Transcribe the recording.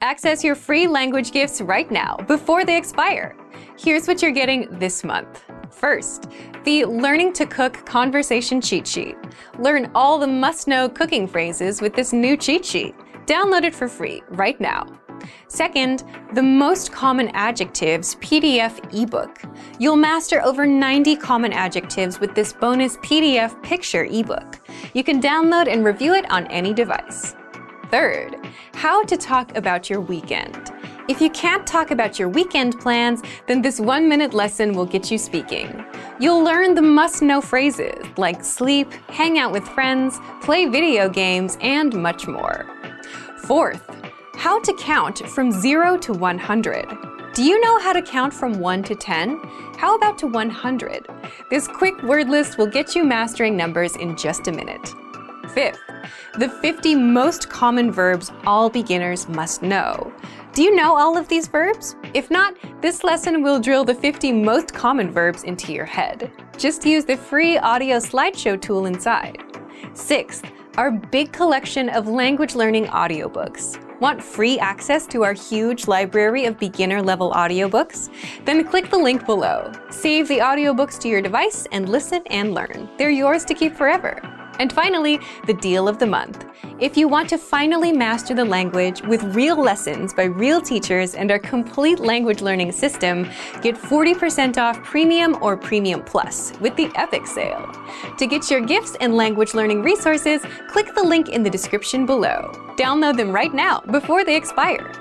Access your free language gifts right now before they expire. Here's what you're getting this month. First, the Learning to Cook Conversation Cheat Sheet. Learn all the must-know cooking phrases with this new cheat sheet. Download it for free right now. Second, the Most Common Adjectives PDF ebook. You'll master over 90 common adjectives with this bonus PDF picture ebook. You can download and review it on any device. Third, how to talk about your weekend. If you can't talk about your weekend plans, then this 1-minute lesson will get you speaking. You'll learn the must-know phrases like sleep, hang out with friends, play video games, and much more. Fourth, how to count from 0 to 100. Do you know how to count from 1 to 10? How about to 100? This quick word list will get you mastering numbers in just a minute. Fifth, the 50 most common verbs all beginners must know. Do you know all of these verbs? If not, this lesson will drill the 50 most common verbs into your head. Just use the free audio slideshow tool inside. Sixth, our big collection of language learning audiobooks. Want free access to our huge library of beginner-level audiobooks? Then click the link below. Save the audiobooks to your device and listen and learn. They're yours to keep forever. And finally, the deal of the month. If you want to finally master the language with real lessons by real teachers and our complete language learning system, get 40% off Premium or Premium Plus with the Epic Sale. To get your gifts and language learning resources, click the link in the description below. Download them right now before they expire.